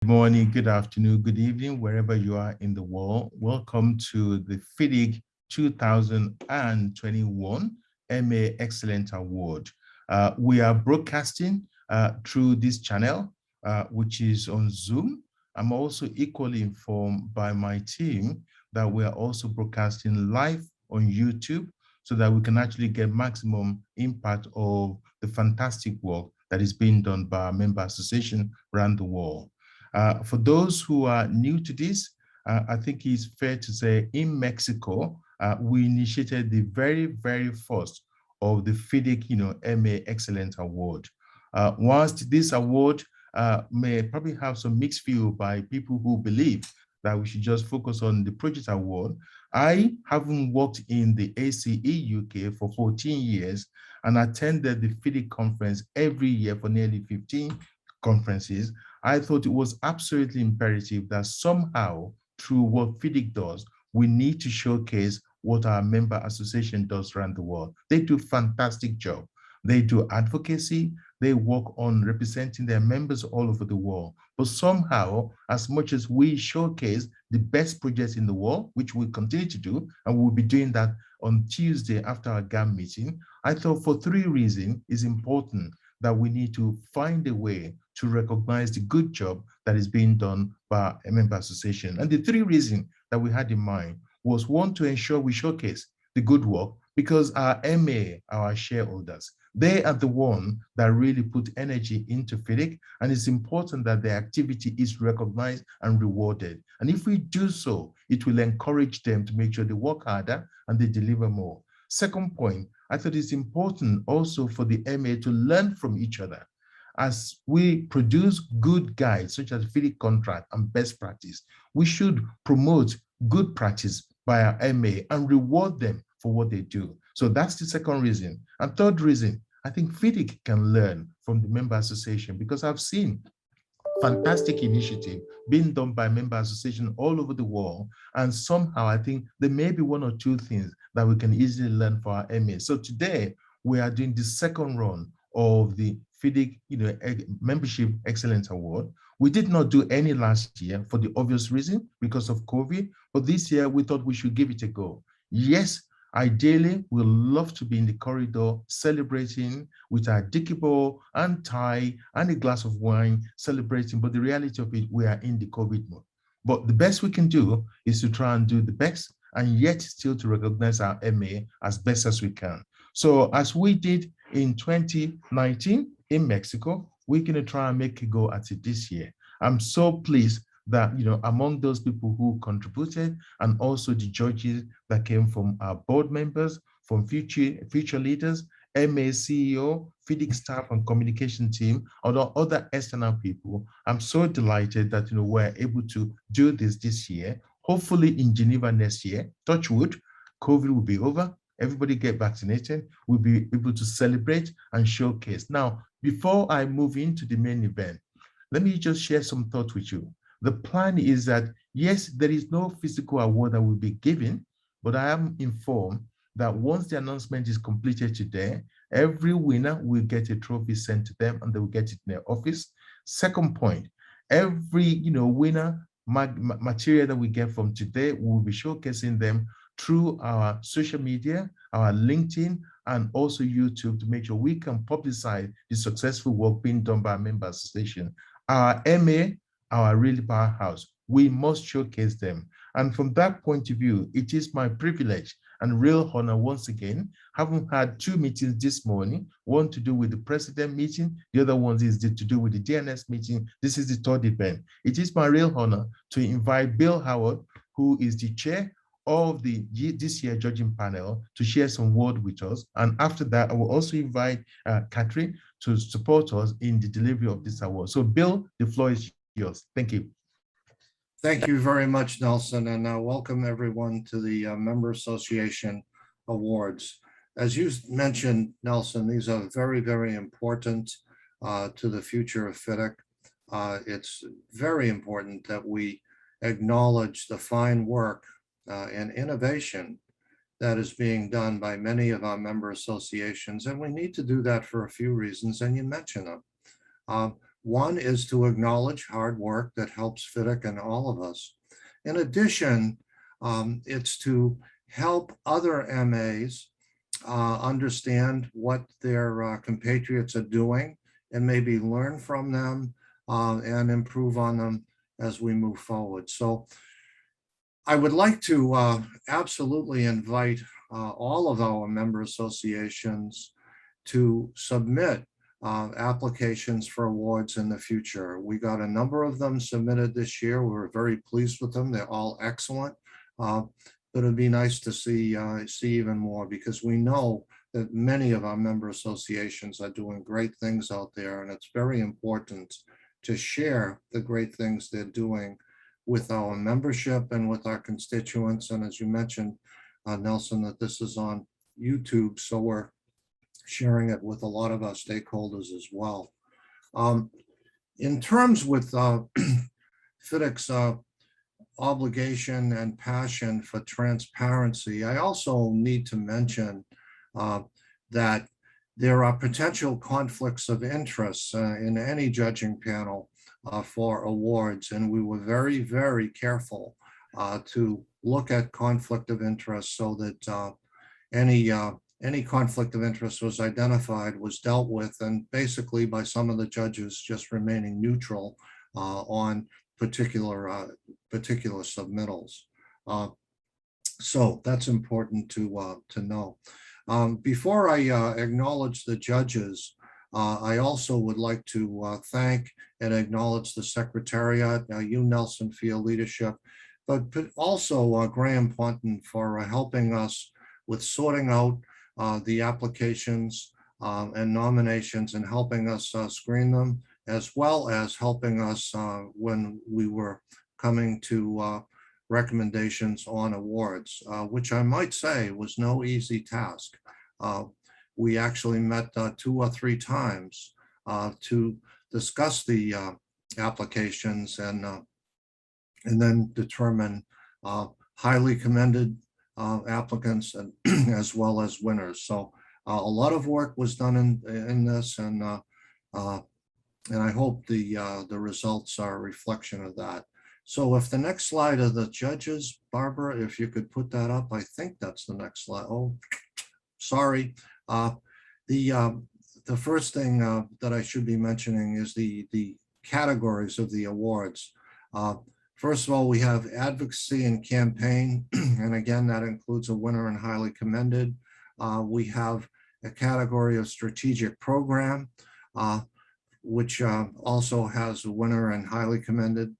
Good morning, good afternoon, good evening, wherever you are in the world. Welcome to the FIDIC 2021 MA Excellent Award. We are broadcasting through this channel, which is on Zoom. I'm also equally informed by my team that we are also broadcasting live on YouTube so that we can actually get maximum impact of the fantastic work that is being done by our member association around the world. For those who are new to this, I think it's fair to say in Mexico, we initiated the very first of the FIDIC, MA Excellent Award. Whilst this award may probably have some mixed view by people who believe that we should just focus on the project award, I haven't worked in the ACE UK for 14 years and attended the FIDIC conference every year for nearly 15 conferences. I thought it was absolutely imperative that somehow, through what FIDIC does, we need to showcase what our member association does around the world. They do a fantastic job. They do advocacy. They work on representing their members all over the world. But somehow, as much as we showcase the best projects in the world, which we continue to do, and we'll be doing that on Tuesday after our GAM meeting, I thought for three reasons it's important that we need to find a way to recognize the good job that is being done by a member association. And the three reasons that we had in mind was one, to ensure we showcase the good work, because our MA, our shareholders, they are the one that really put energy into FIDIC, and it's important that their activity is recognized and rewarded. And if we do so, it will encourage them to make sure they work harder and they deliver more. Second point, I thought it's important also for the MA to learn from each other. As we produce good guides, such as FIDIC contract and best practice, we should promote good practice by our MA and reward them for what they do. So that's the second reason. And third reason, I think FIDIC can learn from the member association, because I've seen fantastic initiative being done by member association all over the world. And somehow I think there may be one or two things that we can easily learn for our MA. So today we are doing the second run of the FIDIC Membership Excellence Award. We did not do any last year for the obvious reason, because of COVID, but this year we thought we should give it a go. Yes, ideally, we'd love to be in the corridor celebrating with our dickieball and tie and a glass of wine celebrating, but the reality of it, we are in the COVID mode. But the best we can do is to try and do the best, and yet still to recognize our MA as best as we can. So as we did in 2019 in Mexico, we're going to try and make a go at it this year. I'm so pleased that, among those people who contributed, and also the judges that came from our board members, from future leaders, MA CEO, FIDIC staff and communication team, and other external people, I'm so delighted that, we're able to do this year. Hopefully in Geneva next year, touch wood, COVID will be over, everybody get vaccinated, we'll be able to celebrate and showcase. Now, before I move into the main event, let me just share some thoughts with you. The plan is that, yes, there is no physical award that will be given, but I am informed that once the announcement is completed today, every winner will get a trophy sent to them and they will get it in their office. Second point, every winner material that we get from today, we will be showcasing them through our social media, our LinkedIn, and also YouTube, to make sure we can publicize the successful work being done by our member association. Our MA, our really powerhouse, we must showcase them. And from that point of view, it is my privilege and real honor once again, having had two meetings this morning, one to do with the president meeting, the other one is to do with the DNS meeting. This is the third event. It is my real honor to invite Bill Howard, who is the chair of this year judging panel, to share some word with us. And after that, I will also invite Catherine to support us in the delivery of this award. So Bill, the floor is yours. Thank you. Thank you very much, Nelson, and welcome everyone to the Member Association Awards. As you mentioned, Nelson, these are very important to the future of FIDIC. It's very important that we acknowledge the fine work and innovation that is being done by many of our member associations, and we need to do that for a few reasons, and you mentioned them. One is to acknowledge hard work that helps FIDIC and all of us. In addition, it's to help other MAs understand what their compatriots are doing and maybe learn from them and improve on them as we move forward. So I would like to absolutely invite all of our member associations to submit applications for awards in the future. We got a number of them submitted this year. We were very pleased with them. They're all excellent. But it'd be nice to see even more, because we know that many of our member associations are doing great things out there, and it's very important to share the great things they're doing with our membership and with our constituents. And as you mentioned, Nelson, that this is on YouTube, so we're sharing it with a lot of our stakeholders as well. In terms with FIDIC's obligation and passion for transparency, I also need to mention that there are potential conflicts of interest in any judging panel for awards, and we were very, very careful to look at conflict of interest so that any conflict of interest was identified, was dealt with, and basically by some of the judges just remaining neutral on particular submittals. So that's important to know. Before I acknowledge the judges, I also would like to thank and acknowledge the Secretariat, you, Nelson, for your leadership, but also Graham Ponton for helping us with sorting out the applications and nominations and helping us screen them, as well as helping us when we were coming to recommendations on awards, which I might say was no easy task. We actually met 2 or 3 times to discuss the applications and then determine highly commended applicants and as well as winners. So a lot of work was done in this, and I hope the results are a reflection of that. So if the next slide of the judges, Barbara, if you could put that up, I think that's the next slide. Oh, sorry. The first thing that I should be mentioning is the categories of the awards. First of all, we have advocacy and campaign, and again, that includes a winner and highly commended. We have a category of strategic program, which also has a winner and highly commended,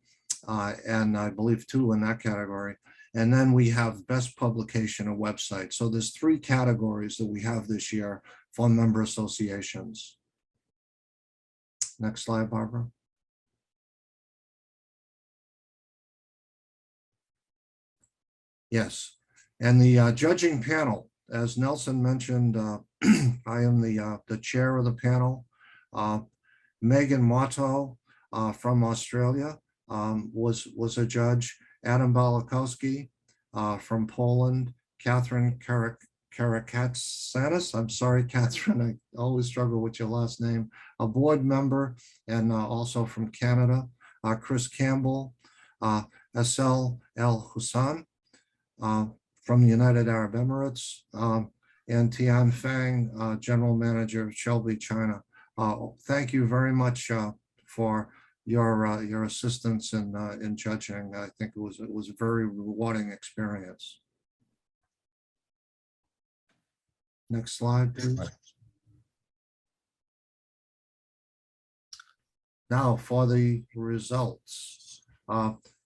and I believe 2 in that category. And then we have best publication and website. So there's 3 categories that we have this year for member associations. Next slide, Barbara. Yes, and the judging panel, as Nelson mentioned, I am the chair of the panel. Megan Motto from Australia was a judge. Adam Balakowski from Poland. Catherine Karakatsanis, I'm sorry, Catherine, I always struggle with your last name, a board member, and also from Canada. Chris Campbell, Asel El Hussan from the United Arab Emirates, and Tian Fang, General Manager of Shelby, China. Thank you very much for your assistance in judging. I think it was a very rewarding experience. Next slide, please. Now for the results.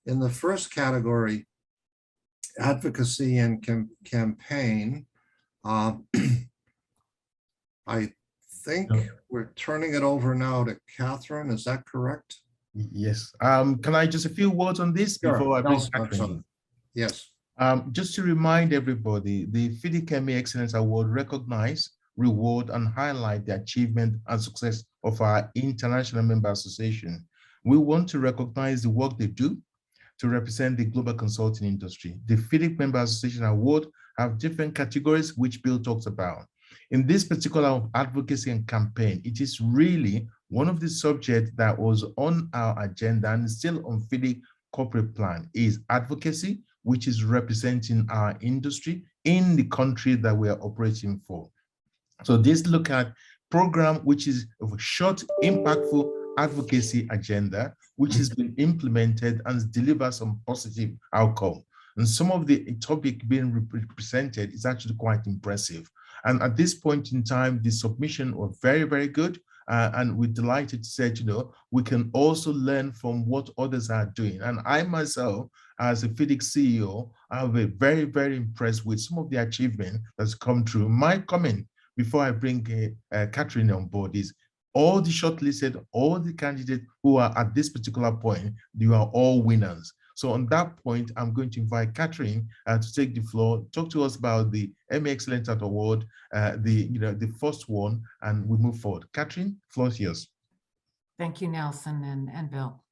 In the first category, advocacy and campaign, I think we're turning it over now to Catherine. Is that correct? Yes. Can I just a few words on this before I bring Catherine? Yes. Just to remind everybody, the FIDIC MA Excellence Award recognize, reward, and highlight the achievement and success of our international member association. We want to recognize the work they do to represent the global consulting industry. The FIDIC Member Association Award have different categories, which Bill talks about. In this particular advocacy and campaign, it is really one of the subjects that was on our agenda and still on FIDIC corporate plan is advocacy, which is representing our industry in the country that we are operating for. So this look at program, which is of a short, impactful advocacy agenda, which has been implemented and delivers some positive outcome. And some of the topic being represented is actually quite impressive. And at this point in time, the submission was very, very good. And we're delighted to say, we can also learn from what others are doing. And I myself, as a FIDIC CEO, I'll be very, very impressed with some of the achievement that's come through. My comment before I bring Catherine on board is all the shortlisted, all the candidates who are at this particular point, you are all winners. So on that point, I'm going to invite Catherine to take the floor, talk to us about the MA Excellent Award, the first one, and we move forward. Catherine, floor is yours. Thank you, Nelson and Bill.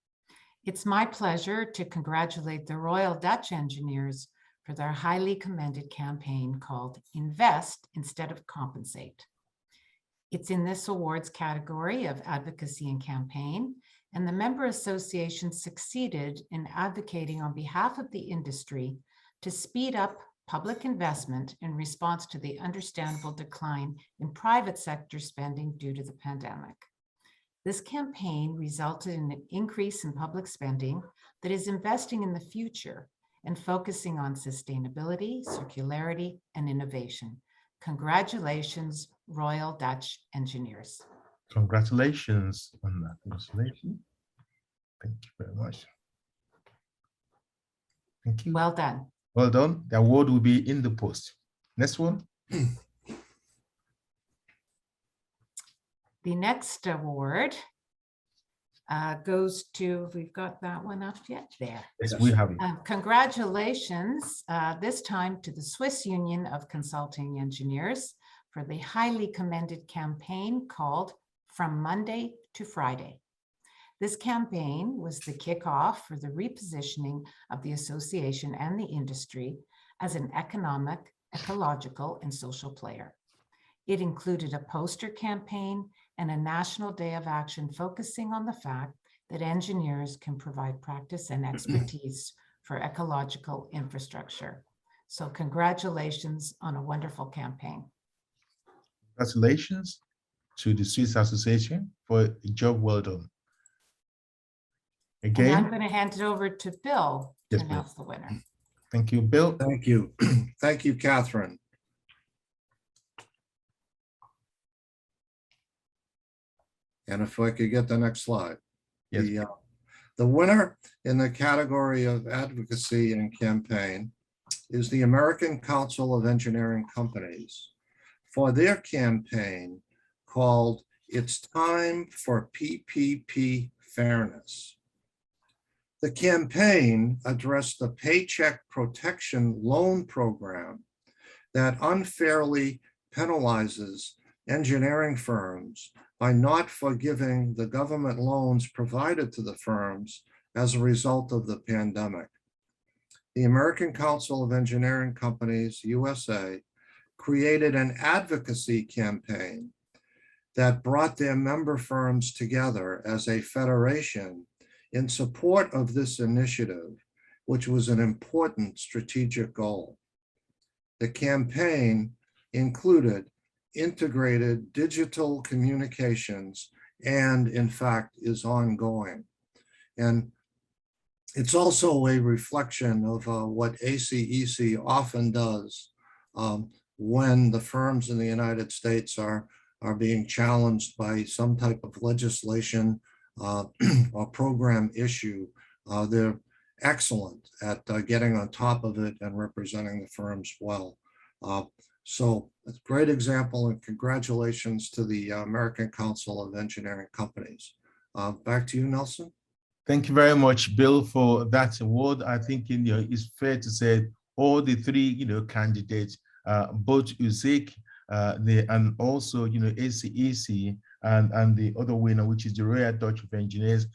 It's my pleasure to congratulate the Royal Dutch Engineers for their highly commended campaign called Invest Instead of Compensate. It's in this awards category of advocacy and campaign, and the member association succeeded in advocating on behalf of the industry to speed up public investment in response to the understandable decline in private sector spending due to the pandemic. This campaign resulted in an increase in public spending that is investing in the future and focusing on sustainability, circularity, and innovation. Congratulations, Royal Dutch Engineers. Congratulations on that. Congratulations. Thank you very much. Thank you. Well done. Well done. The award will be in the post. Next one. The next award goes to, we've got that one up yet? There. Yes, we have it. Congratulations, this time to the Swiss Union of Consulting Engineers for the highly commended campaign called From Monday to Friday. This campaign was the kickoff for the repositioning of the association and the industry as an economic, ecological, and social player. It included a poster campaign and a national day of action focusing on the fact that engineers can provide practice and expertise for ecological infrastructure. So congratulations on a wonderful campaign. Congratulations to the Swiss Association for a job well done. Again, and I'm going to hand it over to Bill to announce the winner. Thank you, Bill. Thank you. Thank you, Catherine. And if I could get the next slide. Yes. The winner in the category of advocacy and campaign is the American Council of Engineering Companies for their campaign called It's Time for PPP Fairness. The campaign addressed the Paycheck Protection Loan Program that unfairly penalizes engineering firms by not forgiving the government loans provided to the firms as a result of the pandemic. The American Council of Engineering Companies, USA, created an advocacy campaign that brought their member firms together as a federation in support of this initiative, which was an important strategic goal. The campaign included integrated digital communications and, in fact, is ongoing. And it's also a reflection of what ACEC often does when the firms in the United States are being challenged by some type of legislation or program issue. They're excellent at getting on top of it and representing the firms well. So it's a great example, and congratulations to the American Council of Engineering Companies. Back to you, Nelson. Thank you very much, Bill, for that award. I think it's fair to say all the three candidates, both USIC and also ACEC and the other winner, which is the Royal Dutch of Engineers,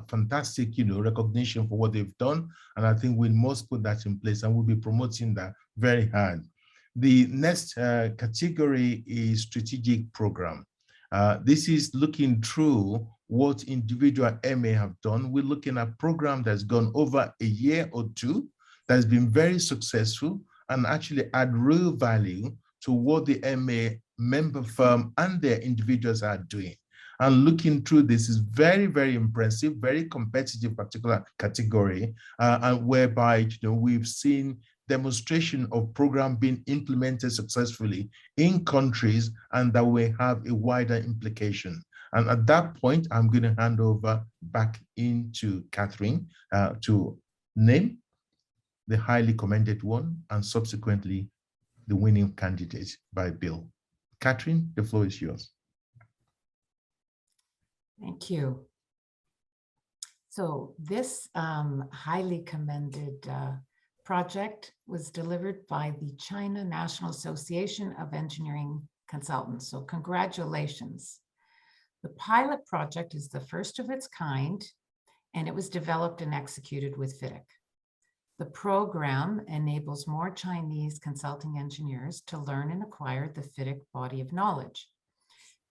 fantastic recognition for what they've done. And I think we must put that in place, and we'll be promoting that very hard. The next category is strategic program. This is looking through what individual MA have done. We're looking at a program that's gone over a year or two, that's been very successful and actually add real value to what the MA member firm and their individuals are doing. And looking through this is very, very impressive, very competitive particular category, and whereby we've seen demonstration of program being implemented successfully in countries and that will have a wider implication. And at that point, I'm going to hand over back into Catherine to name the highly commended one and subsequently the winning candidate by Bill. Catherine, the floor is yours. Thank you. So this highly commended project was delivered by the China National Association of Engineering Consultants. So congratulations. The pilot project is the first of its kind, and it was developed and executed with FIDIC. The program enables more Chinese consulting engineers to learn and acquire the FIDIC body of knowledge.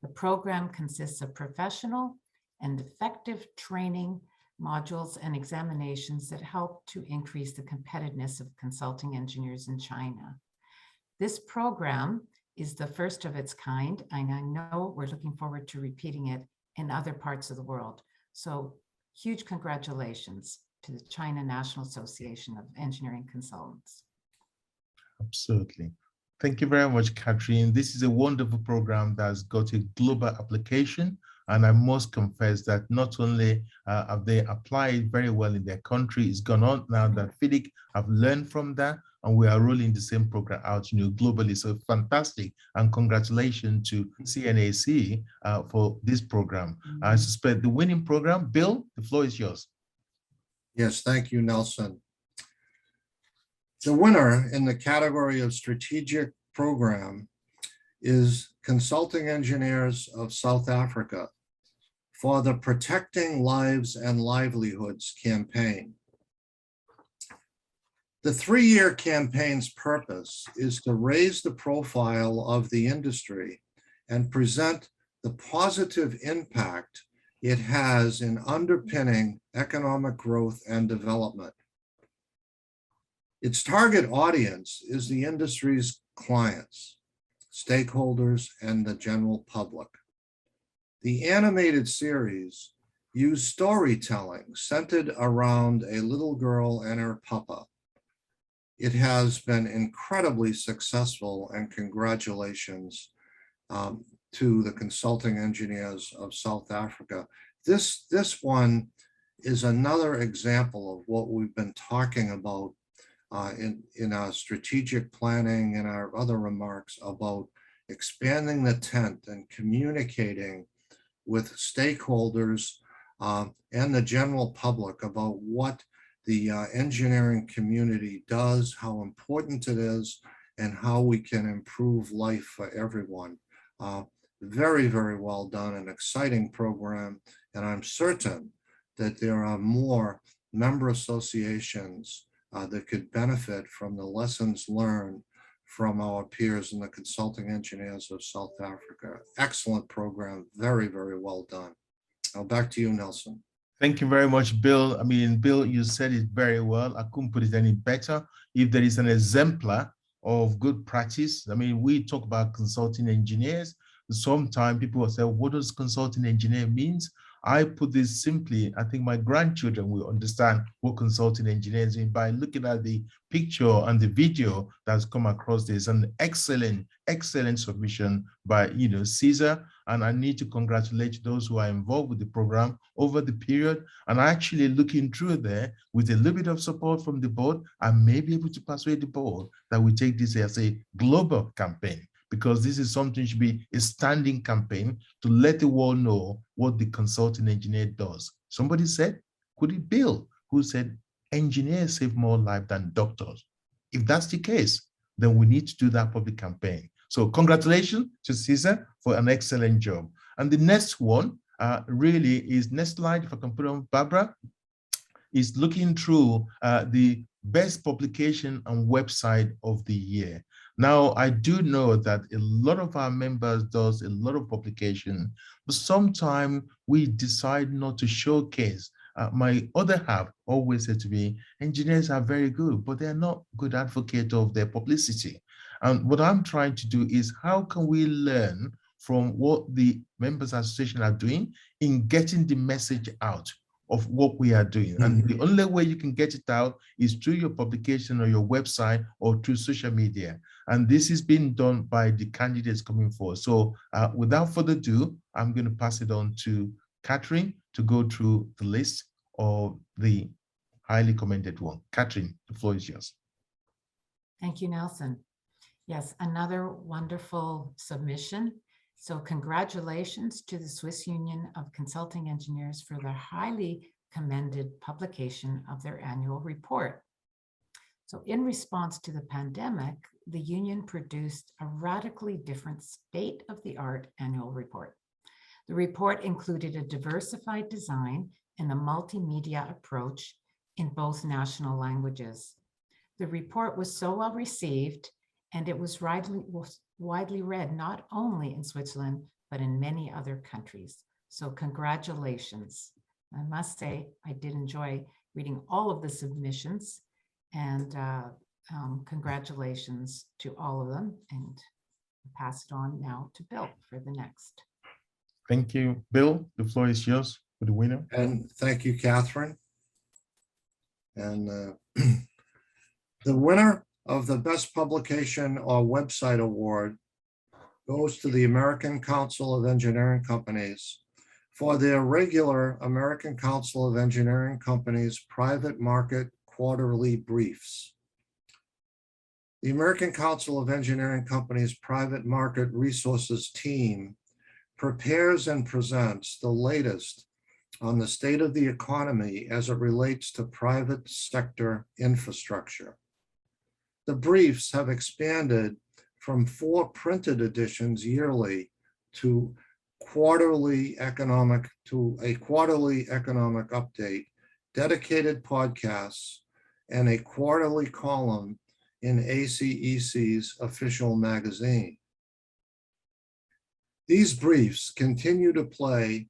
The program consists of professional and effective training modules and examinations that help to increase the competitiveness of consulting engineers in China. This program is the first of its kind, and I know we're looking forward to repeating it in other parts of the world. So huge congratulations to the China National Association of Engineering Consultants. Absolutely. Thank you very much, Catherine. This is a wonderful program that's got a global application. And I must confess that not only have they applied very well in their country, it's gone on now that FIDIC have learned from that, and we are rolling the same program out globally. So fantastic, and congratulations to CNAC for this program. I suspect the winning program. Bill, the floor is yours. Yes, thank you, Nelson. The winner in the category of strategic program is Consulting Engineers of South Africa for the Protecting Lives and Livelihoods campaign. The 3-year campaign's purpose is to raise the profile of the industry and present the positive impact it has in underpinning economic growth and development. Its target audience is the industry's clients, stakeholders, and the general public. The animated series used storytelling centered around a little girl and her papa. It has been incredibly successful, and congratulations to the Consulting Engineers of South Africa. This one is another example of what we've been talking about in our strategic planning and our other remarks about expanding the tent and communicating with stakeholders and the general public about what the engineering community does, how important it is, and how we can improve life for everyone. Very, very well done, an exciting program, and I'm certain that there are more member associations that could benefit from the lessons learned from our peers in the Consulting Engineers of South Africa. Excellent program, very, very well done. Now back to you, Nelson. Thank you very much, Bill. I mean, Bill, you said it very well. I couldn't put it any better. If there is an exemplar of good practice, I mean, we talk about consulting engineers. Sometimes people will say, what does consulting engineer means? I put this simply, I think my grandchildren will understand what consulting engineers mean by looking at the picture and the video that's come across this. An excellent, excellent submission by Caesar. And I need to congratulate those who are involved with the program over the period. And actually looking through there with a little bit of support from the board, I may be able to persuade the board that we take this as a global campaign, because this is something should be a standing campaign to let the world know what the consulting engineer does. Somebody said, could it be Bill, who said, engineers save more life than doctors? If that's the case, then we need to do that public campaign. So congratulations to Caesar for an excellent job. And the next one really is, next slide, if I can put on, Barbara, is looking through the Best Publication and Website of the Year. Now, I do know that a lot of our members does a lot of publication, but sometimes we decide not to showcase. My other half always said to me, engineers are very good, but they're not good advocate of their publicity. And what I'm trying to do is how can we learn from what the members association are doing in getting the message out of what we are doing. And the only way you can get it out is through your publication or your website or through social media. And this is being done by the candidates coming forward. So without further ado, I'm going to pass it on to Catherine to go through the list of the highly commended one. Catherine, the floor is yours. Thank you, Nelson. Yes, another wonderful submission. So congratulations to the Swiss Union of Consulting Engineers for their highly commended publication of their annual report. So in response to the pandemic, the union produced a radically different state-of-the-art annual report. The report included a diversified design and a multimedia approach in both national languages. The report was so well received, and it was widely read not only in Switzerland, but in many other countries. So congratulations. I must say, I did enjoy reading all of the submissions, and congratulations to all of them, and I'll pass it on now to Bill for the next. Thank you. Bill, the floor is yours for the winner. And thank you, Catherine. And the winner of the Best Publication or Website Award goes to the American Council of Engineering Companies for their regular American Council of Engineering Companies private market quarterly briefs. The American Council of Engineering Companies private market resources team prepares and presents the latest on the state of the economy as it relates to private sector infrastructure. The briefs have expanded from 4 printed editions yearly to a quarterly economic update, dedicated podcasts, and a quarterly column in ACEC's official magazine. These briefs continue to play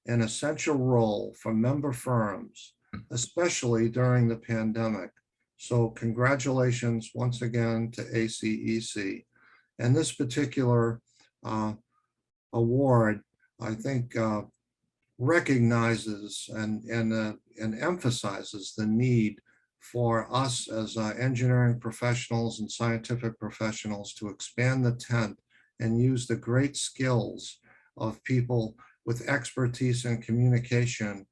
an essential role for member firms, especially during the pandemic. So congratulations once again to ACEC. And this particular award, I think, recognizes and emphasizes the need for us as engineering professionals and scientific professionals to expand the tent and use the great skills of people with expertise in communication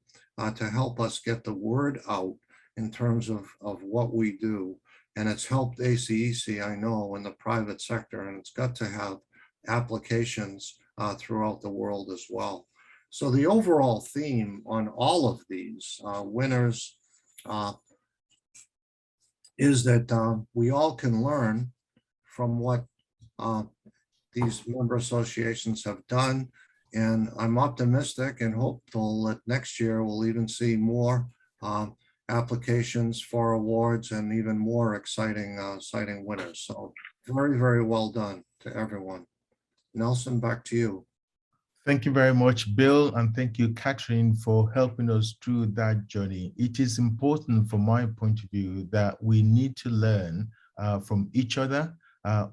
to help us get the word out in terms of what we do. And it's helped ACEC, I know, in the private sector, and it's got to have applications throughout the world as well. So the overall theme on all of these winners is that we all can learn from what these member associations have done. And I'm optimistic and hopeful that next year we'll even see more applications for awards and even more exciting winners. So very, very well done to everyone. Nelson, back to you. Thank you very much, Bill, and thank you, Catherine, for helping us through that journey. It is important from my point of view that we need to learn from each other.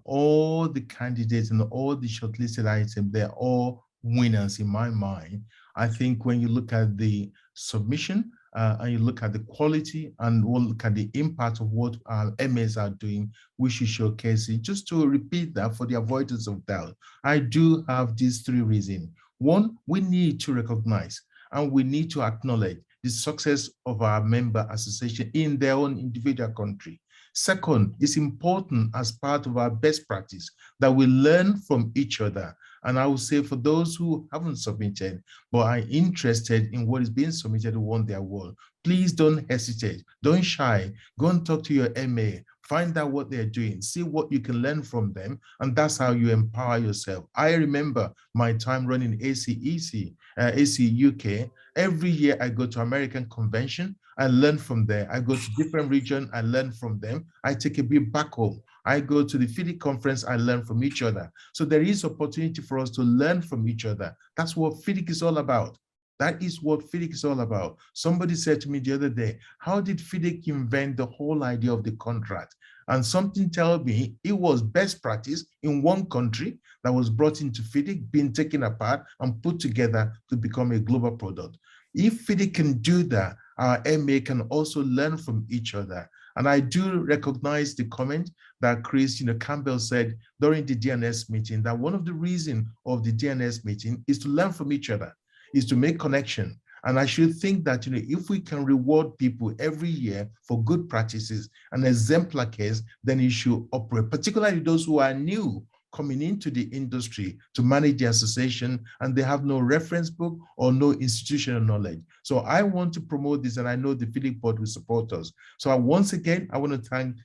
All the candidates and all the shortlisted items, they're all winners in my mind. I think when you look at the submission and you look at the quality and we'll look at the impact of what our MAs are doing, we should showcase it. Just to repeat that for the avoidance of doubt, I do have these 3 reasons. 1, we need to recognize and we need to acknowledge the success of our member association in their own individual country. Second, it's important as part of our best practice that we learn from each other. And I would say for those who haven't submitted, but are interested in what is being submitted to want their award, please don't hesitate, don't shy, go and talk to your MA, find out what they're doing, see what you can learn from them, and that's how you empower yourself. I remember my time running ACEC, AC UK. Every year I go to American convention, I learn from there. I go to different region, I learn from them. I take a bit back home. I go to the FIDIC conference, I learn from each other. So there is opportunity for us to learn from each other. That's what FIDIC is all about. That is what FIDIC is all about. Somebody said to me the other day, how did FIDIC invent the whole idea of the contract? And something tells me it was best practice in one country that was brought into FIDIC, being taken apart and put together to become a global product. If FIDIC can do that, our MA can also learn from each other. And I do recognize the comment that Chris Campbell said during the DNS meeting, that one of the reasons of the DNS meeting is to learn from each other, is to make connection. And I should think that if we can reward people every year for good practices and exemplar case, then it should operate, particularly those who are new coming into the industry to manage the association and they have no reference book or no institutional knowledge. So I want to promote this, and I know the FIDIC board will support us. So once again, I want to thank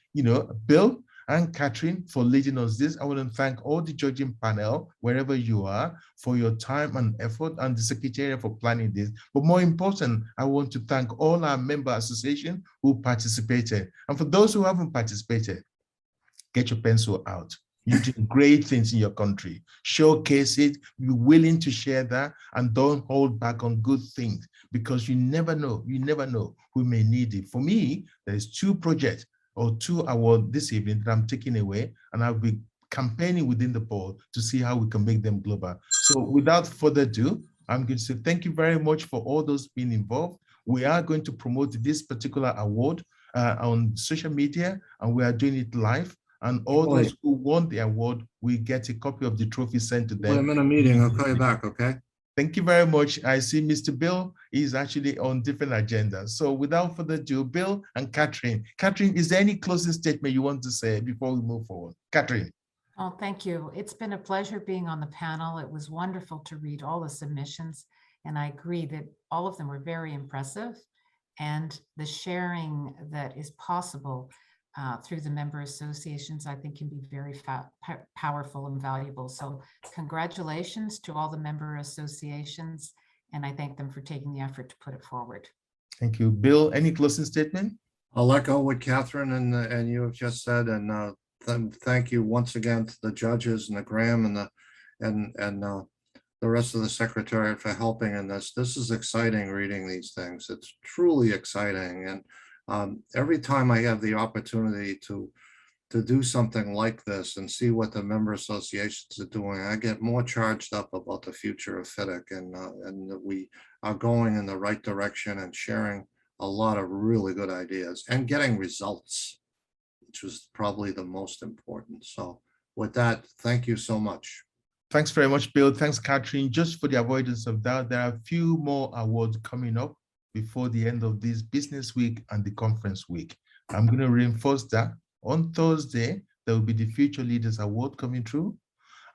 Bill and Catherine for leading us this. I want to thank all the judging panel, wherever you are, for your time and effort, and the secretariat for planning this. But more important, I want to thank all our member associations who participated. And for those who haven't participated, get your pencil out. You're doing great things in your country. Showcase it, be willing to share that, and don't hold back on good things, because you never know who may need it. For me, there's 2 projects or 2 awards this evening that I'm taking away, and I'll be campaigning within the board to see how we can make them global. So without further ado, I'm going to say thank you very much for all those being involved. We are going to promote this particular award on social media, and we are doing it live. And all those who won the award, we get a copy of the trophy sent to them. I'm in a meeting. I'll call you back, okay? Thank you very much. I see Mr. Bill is actually on different agendas. So without further ado, Bill and Catherine. Catherine, is there any closing statement you want to say before we move forward? Catherine. Oh, thank you. It's been a pleasure being on the panel. It was wonderful to read all the submissions, and I agree that all of them were very impressive, and the sharing that is possible through the member associations, I think, can be very powerful and valuable. So congratulations to all the member associations, and I thank them for taking the effort to put it forward. Thank you. Bill, any closing statement? I'll echo what Catherine and you have just said, and thank you once again to the judges and the Graham and the rest of the secretariat for helping in this. This is exciting reading these things. It's truly exciting, and every time I have the opportunity to do something like this and see what the member associations are doing, I get more charged up about the future of FIDIC, and that we are going in the right direction and sharing a lot of really good ideas and getting results, which was probably the most important. So with that, thank you so much. Thanks very much, Bill. Thanks, Catherine. Just for the avoidance of doubt, there are a few more awards coming up before the end of this business week and the conference week. I'm going to reinforce that. On Thursday, there will be the Future Leaders Award coming through.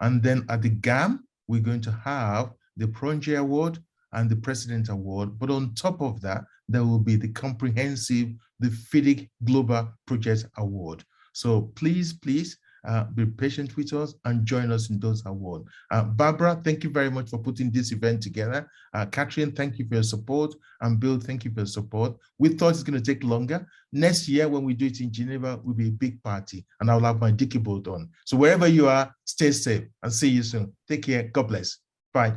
And then at the GAM, we're going to have the Pronge Award and the President Award. But on top of that, there will be the comprehensive, the FIDIC Global Project Award. So please, be patient with us and join us in those awards. Barbara, thank you very much for putting this event together. Catherine, thank you for your support. And Bill, thank you for your support. We thought it's going to take longer. Next year, when we do it in Geneva, will be a big party, and I'll have my dicky boat on. So wherever you are, stay safe and see you soon. Take care. God bless. Bye.